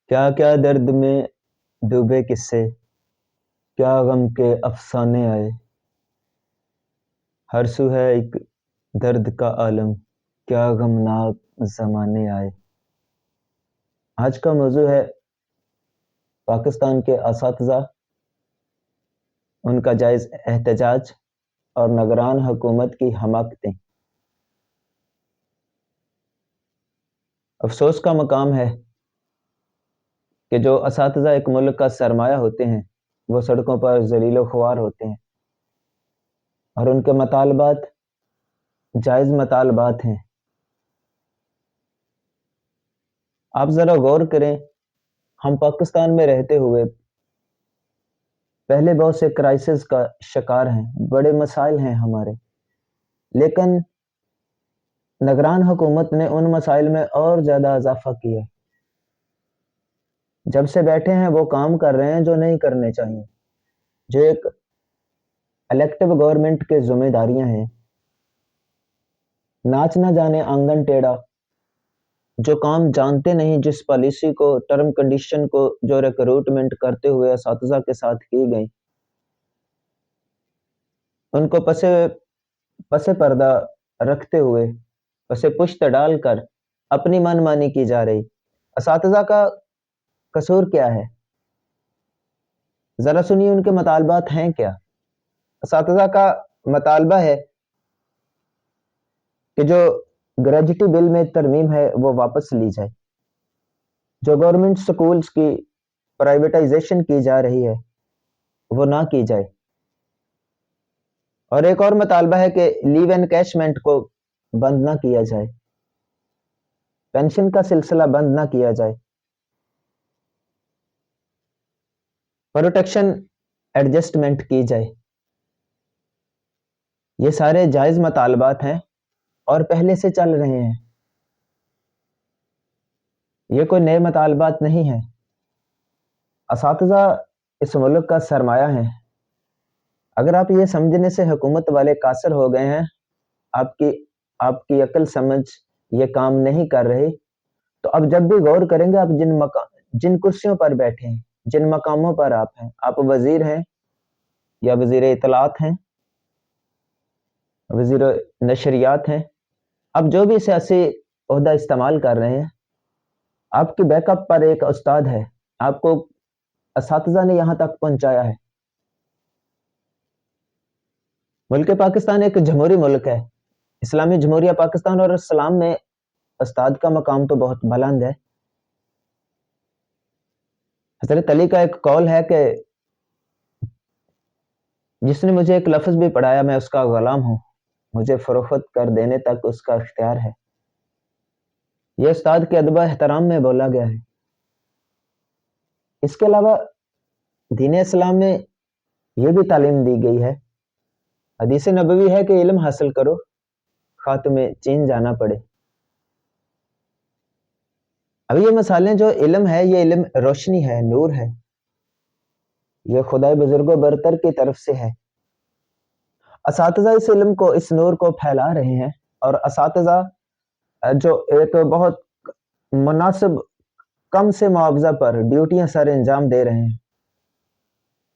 کیا کیا درد میں ڈوبے قصے، کیا غم کے افسانے آئے۔ ہر سو ہے ایک درد کا عالم، کیا غمناک زمانے آئے۔ آج کا موضوع ہے پاکستان کے اساتذہ، ان کا جائز احتجاج اور نگران حکومت کی حماقتیں۔ افسوس کا مقام ہے کہ جو اساتذہ ایک ملک کا سرمایہ ہوتے ہیں وہ سڑکوں پر ذلیل و خوار ہوتے ہیں، اور ان کے مطالبات جائز مطالبات ہیں۔ آپ ذرا غور کریں، ہم پاکستان میں رہتے ہوئے پہلے بہت سے کرائسس کا شکار ہیں، بڑے مسائل ہیں ہمارے، لیکن نگران حکومت نے ان مسائل میں اور زیادہ اضافہ کیا۔ جب سے بیٹھے ہیں وہ کام کر رہے ہیں جو نہیں کرنے چاہیے، جو ایک الیکٹو گورنمنٹ کے ذمہ داریاں ہیں۔ ناچ نہ جانے آنگن ٹیڑھا، جو کام جانتے نہیں، جس پالیسی کو، ٹرم کنڈیشن کو جو ریکروٹمنٹ کرتے ہوئے اساتذہ کے ساتھ کی گئی، ان کو پس پردہ رکھتے ہوئے، پس پشت ڈال کر اپنی من مانی کی جا رہی۔ اساتذہ کا قصور کیا ہے؟ ذرا سنیے ان کے مطالبات ہیں کیا۔ اساتذہ کا مطالبہ ہے کہ جو گریجویٹی بل میں ترمیم ہے وہ واپس لی جائے، جو گورنمنٹ سکولز کی پرائیویٹائزیشن کی جا رہی ہے وہ نہ کی جائے، اور ایک اور مطالبہ ہے کہ لیو انکیشمنٹ کو بند نہ کیا جائے، پینشن کا سلسلہ بند نہ کیا جائے، پروٹیکشن ایڈجسٹمنٹ کی جائے۔ یہ سارے جائز مطالبات ہیں اور پہلے سے چل رہے ہیں، یہ کوئی نئے مطالبات نہیں ہیں۔ اساتذہ اس ملک کا سرمایہ ہیں۔ اگر آپ یہ سمجھنے سے حکومت والے قاصر ہو گئے ہیں، آپ کی عقل سمجھ یہ کام نہیں کر رہی، تو اب جب بھی غور کریں گے، آپ جن کرسیوں پر بیٹھے ہیں، جن مقاموں پر آپ ہیں، آپ وزیر ہیں یا وزیر اطلاعات ہیں، وزیر نشریات ہیں، اب جو بھی سیاسی عہدہ استعمال کر رہے ہیں، آپ کی بیک اپ پر ایک استاد ہے، آپ کو اساتذہ نے یہاں تک پہنچایا ہے۔ ملک پاکستان ایک جمہوری ملک ہے، اسلامی جمہوریہ پاکستان، اور اسلام میں استاد کا مقام تو بہت بلند ہے۔ حضرت علی کا ایک قول ہے کہ جس نے مجھے ایک لفظ بھی پڑھایا میں اس کا غلام ہوں، مجھے فروخت کر دینے تک اس کا اختیار ہے۔ یہ استاد کے ادب و احترام میں بولا گیا ہے۔ اس کے علاوہ دین اسلام میں یہ بھی تعلیم دی گئی ہے، حدیث نبوی ہے کہ علم حاصل کرو، خواہ تمہیں چین جانا پڑے۔ اب یہ مثالیں، جو علم ہے یہ علم روشنی ہے، نور ہے، یہ خدائے بزرگ و برتر کی طرف سے ہے۔ اساتذہ اس علم کو، اس نور کو پھیلا رہے ہیں، اور اساتذہ جو ایک بہت مناسب کم سے معاوضہ پر ڈیوٹیاں سر انجام دے رہے ہیں،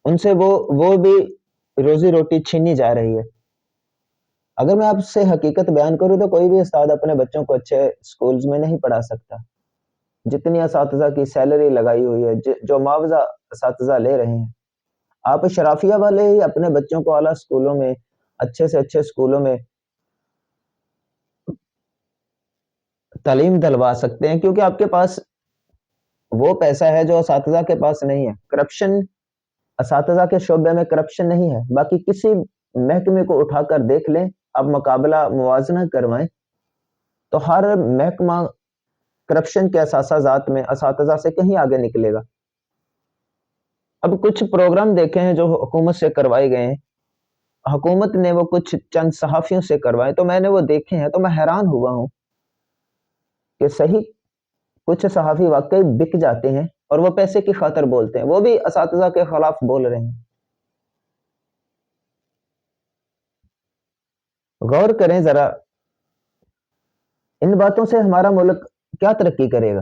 ان سے وہ بھی روزی روٹی چھینی جا رہی ہے۔ اگر میں آپ سے حقیقت بیان کروں تو کوئی بھی استاد اپنے بچوں کو اچھے سکولز میں نہیں پڑھا سکتا۔ جتنی اساتذہ کی سیلری لگائی ہوئی ہے، جو معاوضہ اساتذہ لے رہے ہیں، آپ شرافیہ والے ہی اپنے بچوں کو اعلیٰ سکولوں میں، اچھے سے اچھے سکولوں میں تعلیم دلوا سکتے ہیں، کیونکہ آپ کے پاس وہ پیسہ ہے جو اساتذہ کے پاس نہیں ہے۔ کرپشن اساتذہ کے شعبے میں کرپشن نہیں ہے، باقی کسی محکمے کو اٹھا کر دیکھ لیں، اب مقابلہ موازنہ کروائیں تو ہر محکمہ کرپشن کے اثاثات میں اساتذہ سے کہیں آگے نکلے گا۔ اب کچھ پروگرام دیکھے ہیں جو حکومت سے کروائے گئے ہیں، حکومت نے وہ کچھ چند صحافیوں سے کروائے، تو میں نے وہ دیکھے ہیں تو میں حیران ہوا ہوں کہ صحیح کچھ صحافی واقعی بک جاتے ہیں اور وہ پیسے کی خاطر بولتے ہیں، وہ بھی اساتذہ کے خلاف بول رہے ہیں۔ غور کریں ذرا، ان باتوں سے ہمارا ملک کیا ترقی کرے گا؟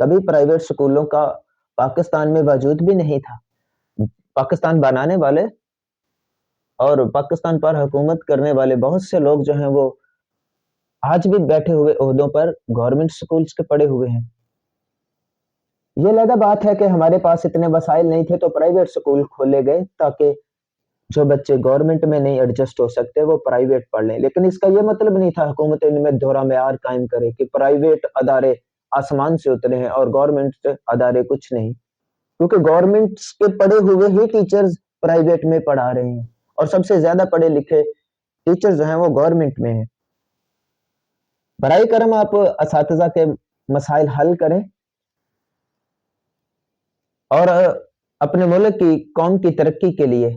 کبھی پرائیویٹ سکولوں کا پاکستان میں وجود بھی نہیں تھا. پاکستان بنانے والے اور پاکستان پر حکومت کرنے والے بہت سے لوگ جو ہیں وہ آج بھی بیٹھے ہوئے عہدوں پر گورنمنٹ سکولز کے پڑے ہوئے ہیں. یہ علیحدہ بات ہے کہ ہمارے پاس اتنے وسائل نہیں تھے تو پرائیویٹ سکول کھولے گئے تاکہ جو بچے گورنمنٹ میں نہیں ایڈجسٹ ہو سکتے وہ پرائیویٹ پڑھ لیں. لیکن اس کا یہ مطلب نہیں تھا حکومت ان میں دورہ معیار قائم کرے کہ پرائیویٹ ادارے آسمان سے اترے ہیں اور گورنمنٹ ادارے کچھ نہیں، کیونکہ گورنمنٹ کے پڑھے ہوئے ہی ٹیچرز پرائیویٹ میں پڑھا رہے ہیں اور سب سے زیادہ پڑھے لکھے ٹیچر جو ہیں وہ گورنمنٹ میں ہیں. برائے کرم آپ اساتذہ کے مسائل حل کریں اور اپنے ملک کی قوم کی ترقی کے لیے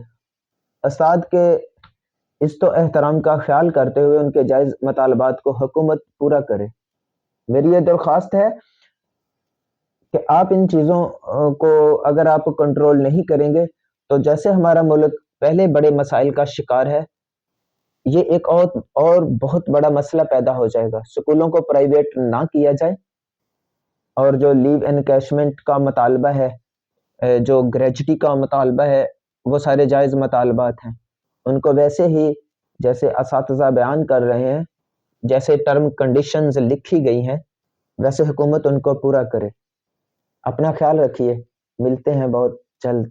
استاد کے اس تو احترام کا خیال کرتے ہوئے ان کے جائز مطالبات کو حکومت پورا کرے. میری یہ درخواست ہے کہ آپ ان چیزوں کو اگر آپ کنٹرول نہیں کریں گے تو جیسے ہمارا ملک پہلے بڑے مسائل کا شکار ہے، یہ ایک اور بہت بڑا مسئلہ پیدا ہو جائے گا. سکولوں کو پرائیویٹ نہ کیا جائے اور جو لیو انکیشمنٹ کا مطالبہ ہے، جو گریجوٹی کا مطالبہ ہے، وہ سارے جائز مطالبات ہیں. ان کو ویسے ہی جیسے اساتذہ بیان کر رہے ہیں، جیسے ٹرم کنڈیشنز لکھی گئی ہیں، ویسے حکومت ان کو پورا کرے. اپنا خیال رکھیے، ملتے ہیں بہت جلد.